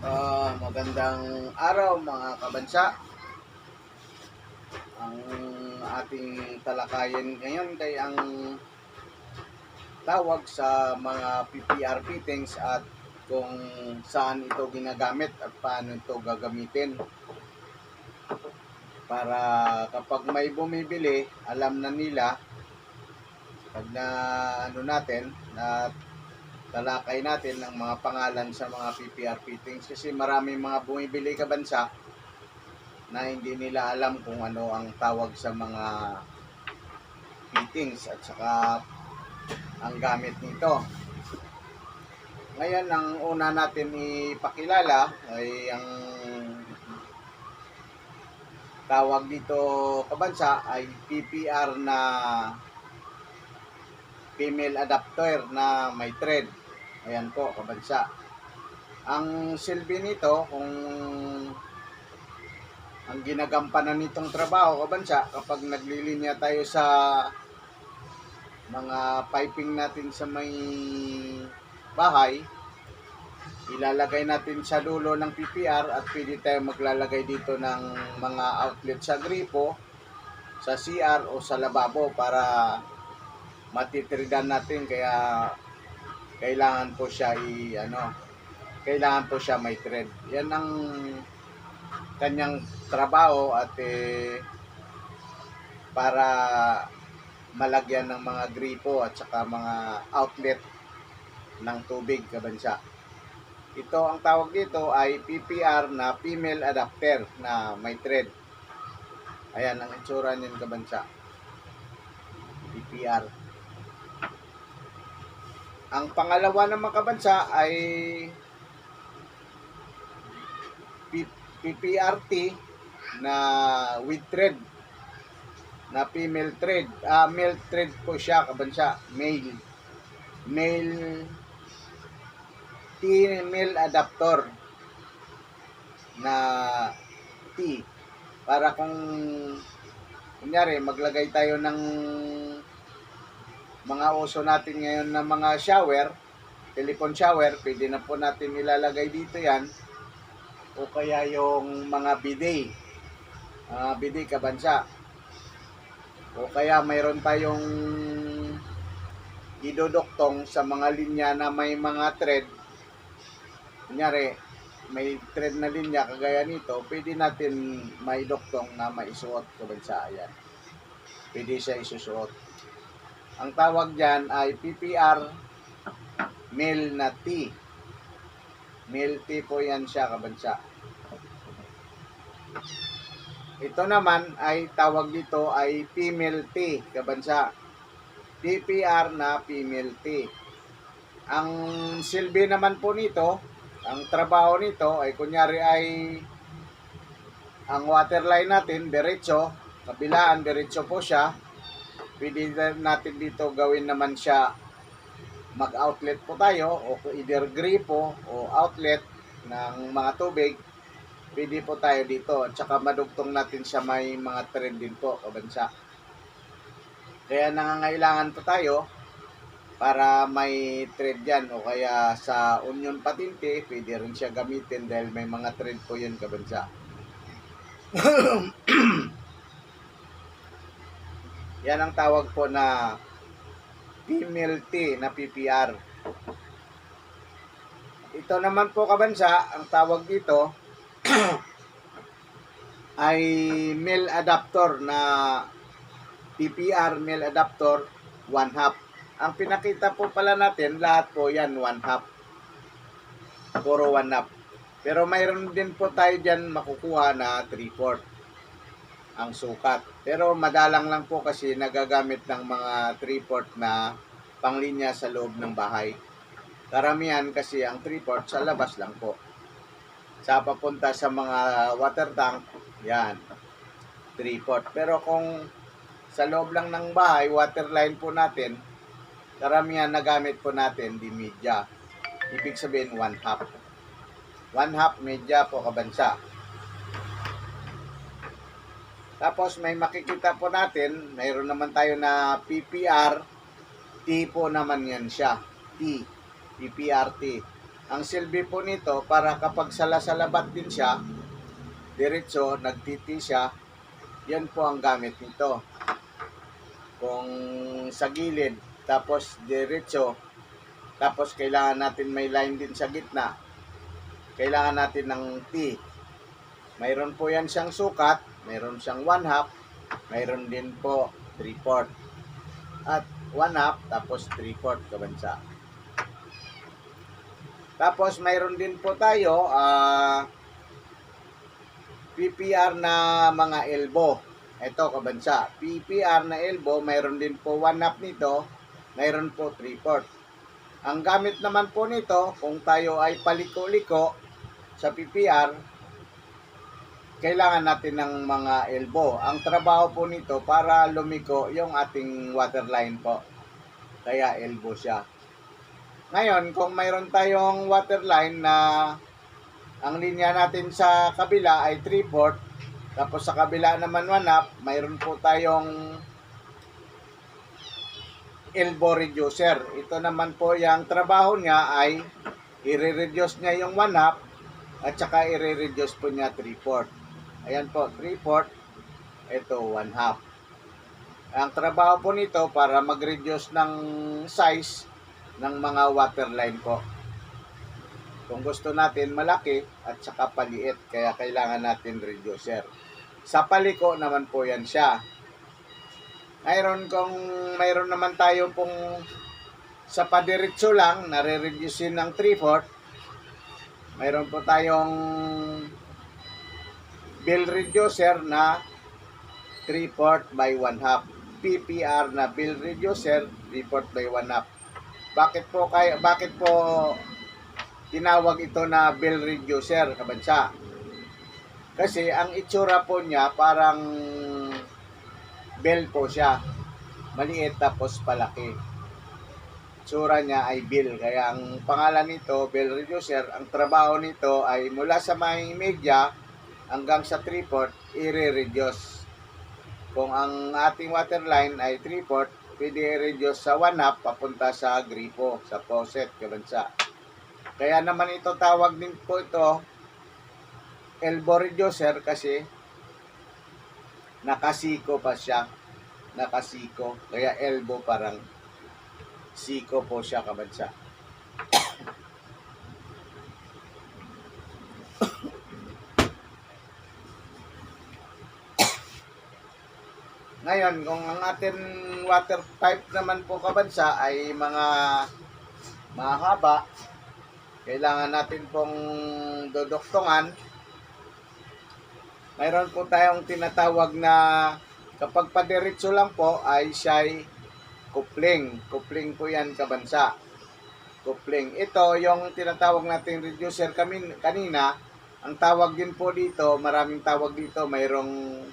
Magandang araw mga kabansa. Ang ating talakayin ngayon ay ang tawag sa mga PPR fittings at kung saan ito ginagamit at paano ito gagamitin. Para kapag may bumibili, alam na nila pag na natin na talakay natin ang mga pangalan sa mga PPR fittings kasi maraming mga bumibili kabansa na hindi nila alam kung ano ang tawag sa mga fittings at saka ang gamit nito. Ngayon, ang una natin ipakilala ay ang tawag dito kabansa ay PPR na female adapter na may thread. Ayan po kabansa. Ang silbi nito, kung ang ginagampanan nitong trabaho kabansa, kapag naglilinya tayo sa mga piping natin sa may bahay, ilalagay natin sa dulo ng PPR at pwede tayo maglalagay dito ng mga outlet sa gripo, sa CR o sa lababo para matitridan natin. Kaya kailangan po siya kailangan po siya may thread. Yan ang kanyang trabaho at para malagyan ng mga gripo at saka mga outlet ng tubig kabansa. Ito ang tawag dito ay PPR na female adapter na may thread. Ayan ang itsura niyan kabansa. PPR. Ang pangalawa naman kabansa ay PPRT na with thread na female thread. Male thread po siya kabansa. Male female adapter na T. Para kung kunyari maglagay tayo ng mga uso natin ngayon na mga shower, telephone shower, pwede na po natin ilalagay dito yan. O kaya yung mga bidet kabansa. O kaya mayroon tayong idodoktong sa mga linya na may mga thread. Kunyari, may thread na linya kagaya nito, pwede natin maidoktong na maisuot kabansa. Ayan. Pwede siya isusuot. Ang tawag dyan ay PPR male na T. Male T po yan siya kabansa. Ito naman ay tawag dito ay female T kabansa. PPR na female T. Ang silbi naman po nito, ang trabaho nito ay kunyari ay ang waterline natin diretso, kabilaan diretso po siya. Pwede natin dito gawin naman siya mag-outlet po tayo o either gripo o outlet ng mga tubig. Pwede po tayo dito at saka madugtong natin siya may mga thread din po kabansa. Kaya nangangailangan po tayo para may thread yan o kaya sa onion patinte pwede rin siya gamitin dahil may mga thread po yun kabansa. Yan ang tawag po na female T na PPR. Ito naman po kabansa, ang tawag dito ay male adapter na PPR male adapter 1/2. Ang pinakita po pala natin, lahat po yan 1/2. Puro 1/2. Pero mayroon din po tayo dyan makukuha na 3/4 ang sukat. Pero madalang lang po kasi nagagamit ng mga 3/4 na panglinya sa loob ng bahay. Karamihan kasi ang 3/4 sa labas lang po. Sa papunta sa mga water tank, yan, 3/4. Pero kung sa loob lang ng bahay, waterline po natin, karamihan nagamit po natin di media. Ibig sabihin 1/2. 1/2 media po kabansa. Tapos may makikita po natin, mayroon naman tayo na PPR T po naman yan siya. T. PPRT. Ang silbi po nito para kapag salasalabat din siya, diretso, nagtiti siya, yan po ang gamit nito. Kung sa gilid, tapos diretso, tapos kailangan natin may line din sa gitna, kailangan natin ng T. Mayroon po yan siyang sukat, mayroon siyang 1/2, mayroon din po 3/4. At 1/2, tapos 3/4 kabansa. Tapos mayroon din po tayo PPR na mga elbow. Ito kabansa, PPR na elbow, mayroon din po 1/2 nito, mayroon po 3/4. Ang gamit naman po nito, kung tayo ay paliko-liko sa PPR, kailangan natin ng mga elbow. Ang trabaho po nito para lumiko yung ating waterline po. Kaya elbow siya. Ngayon, kung mayroon tayong waterline na ang linya natin sa kabila ay 3/4, tapos sa kabila naman 1/2, mayroon po tayong elbow reducer. Ito naman po yung trabaho niya ay i-reduce niya yung 1/2 at saka i-reduce po niya 3/4. Ayan po, 3/4, ito 1/2. Ang trabaho po nito para mag-reduce ng size ng mga waterline po. Kung gusto natin malaki at saka paliit, kaya kailangan natin reducer. Sa paliko naman po yan siya. Kung mayroon naman tayo pong sa padiretso lang, nare-reducein ng 3/4, mayroon po tayong bill reducer na 3/4 by 1/2. PPR na bill reducer 3/4 by 1/2. Bakit po tinawag ito na bill reducer kabansa? Kasi ang itsura po niya parang bell po siya. Maliit tapos palaki. Itsura niya ay bill. Kaya ang pangalan nito, bill reducer, ang trabaho nito ay mula sa may media hanggang sa 3/4, i-reduce. Kung ang ating waterline ay 3/4, pwede i-reduce sa 1/2 papunta sa gripo, sa faucet, kabansa. Kaya naman ito tawag din po ito elbow reducer kasi nakasiko pa siya. Nakasiko. Kaya elbow parang siko po siya kabansa. Ngayon, kung ang ating water pipe naman po kabansa ay mga mahaba, kailangan natin pong duduktungan. Mayroon po tayong tinatawag na kapag padiretso lang po ay siya'y coupling. Coupling po yan kabansa. Coupling. Ito yung tinatawag nating reducer kanina. Ang tawag din po dito, maraming tawag dito, mayroong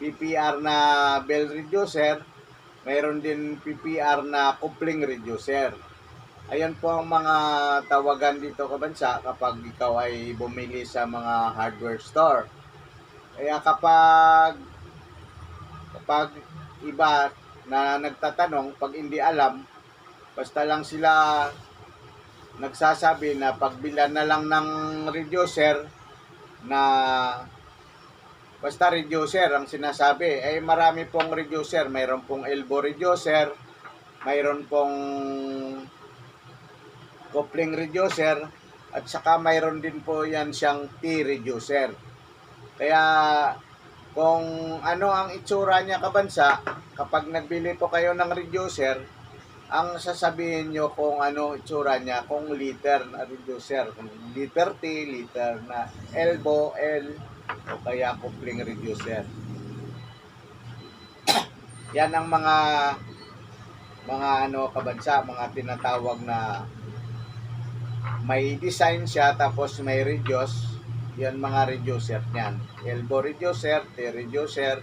PPR na bell reducer, mayroon din PPR na coupling reducer. Ayan po ang mga tawagan dito kabansa kapag ikaw ay bumili sa mga hardware store. Kaya kapag iba na nagtatanong, pag hindi alam, basta lang sila nagsasabi na pagbilan na lang ng reducer na basta reducer ang sinasabi. Ay marami pong reducer. Mayroon pong elbow reducer, mayroon pong coupling reducer, at saka mayroon din po yan siyang T-reducer. Kaya kung ano ang itsura niya kabansa, kapag nagbili po kayo ng reducer, ang sasabihin nyo kung ano itsura niya, kung liter na reducer, kung liter T, liter na elbow, L, o kaya coupling reducer. Yan ang mga kabansa, mga tinatawag na may design siya tapos may reduce. Yan mga reducer niyan. Elbow reducer, T-reducer,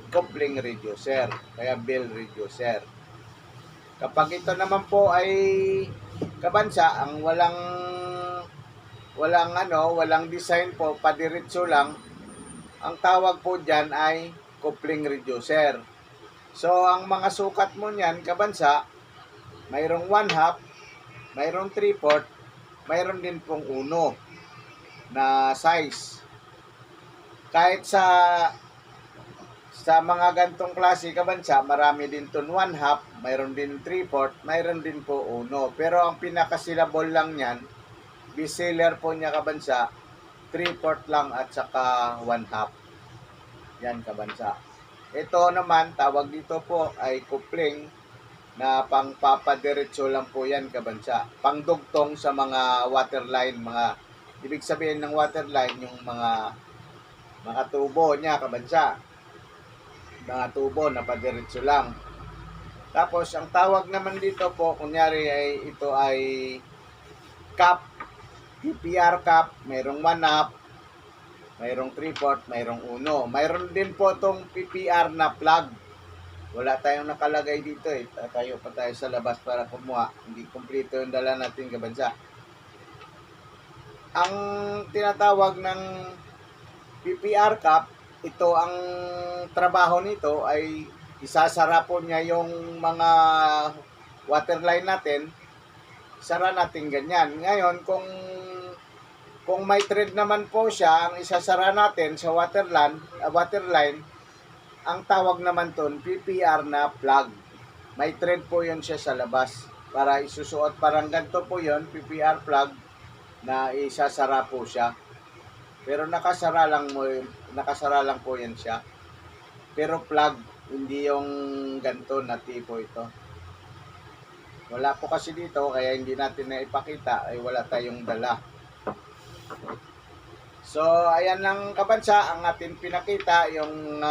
coupling reducer, kaya bill reducer. Kapag ito naman po ay kabansa, ang walang design po, padiretso lang, ang tawag po dyan ay coupling reducer. So, ang mga sukat mo niyan, kabansa, mayroong 1/2, mayroong 3/4, mayroon din pong 1 na size. Kahit sa mga gantong klase kabansa, marami din ton 1/2, mayroon din 3/4, mayroon din po 1. Pero ang pinakasilabol lang niyan, bestseller po niya kabansa, 3/4 lang at saka 1/2. Yan kabansa. Ito naman, tawag dito po ay kupling na pangpapadiretso lang po yan kabansa. Pangdugtong sa mga waterline, ibig sabihin ng waterline, yung mga tubo niya kabansa. Mga tubo na padiretso lang. Tapos, ang tawag naman dito po, kunyari ito ay cup, PPR cup, mayroong 1/2, mayroong 3/4, mayroong 1. Mayroon din po itong PPR na plug. Wala tayong nakalagay dito eh. Tayo pa tayo sa labas para kumuha. Hindi kumpleto yung dala natin kabansa. Ang tinatawag ng PPR cup, ito ang trabaho nito ay isasara po niya yung mga waterline natin. Sara natin ganyan. Ngayon, kung may thread naman po siya, ang isasara natin sa waterline, ang tawag naman ton PPR na plug. May thread po yun siya sa labas para isusuot. Parang ganito po yun, PPR plug na isasara po siya. Pero nakasara lang po yan siya. Pero plug, hindi yung ganito na tipo ito. Wala po kasi dito, kaya hindi natin na ipakita, ay wala tayong dala. So, ayan lang kabansa, ang ating pinakita, yung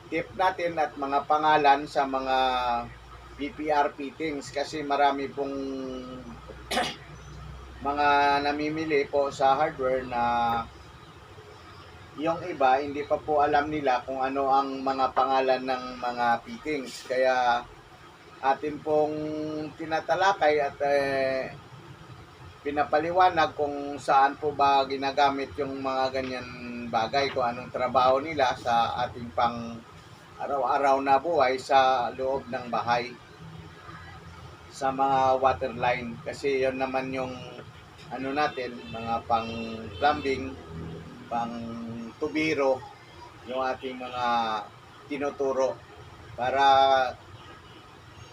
tip natin at mga pangalan sa mga PPR fittings. Kasi marami pong mga namimili po sa hardware na yung iba hindi pa po alam nila kung ano ang mga pangalan ng mga fittings. Kaya atin pong tinatalakay at pinapaliwanag kung saan po ba ginagamit yung mga ganyan bagay, kung anong trabaho nila sa ating pang araw-araw na buhay sa loob ng bahay sa mga waterline. Kasi yon naman yung ano natin, mga pang plumbing, pang tubiro, yung ating mga tinuturo para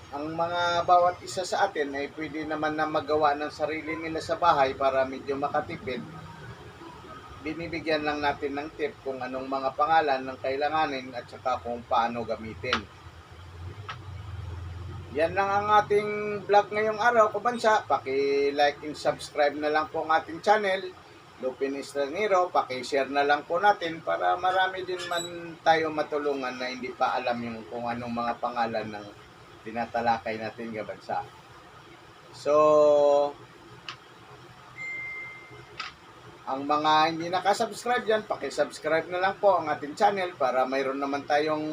ang mga bawat isa sa atin ay pwede naman na magawa ng sarili nila sa bahay para medyo makatipid. Binibigyan lang natin ng tip kung anong mga pangalan ng kailanganin at saka kung paano gamitin. Yan lang ang ating vlog ngayong araw kabansa. Paki-like and subscribe na lang po ang ating channel, Lupin Estranero. Paki-share na lang po natin para marami din man tayo matulungan na hindi pa alam yung kung anong mga pangalan ng tinatalakay natin kabansa. So, ang mga hindi nakasubscribe dyan, paki-subscribe na lang po ang ating channel para mayroon naman tayong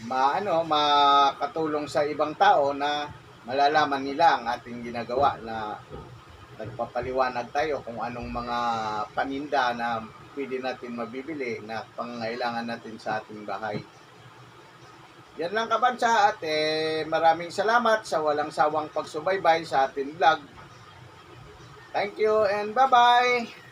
makatulong sa ibang tao na malalaman nila ang ating ginagawa, na nagpapaliwanag tayo kung anong mga paninda na pwede natin mabibili na pangangailangan natin sa ating bahay. Yan lang kabansa at maraming salamat sa walang sawang pagsubaybay sa ating vlog. Thank you and bye-bye!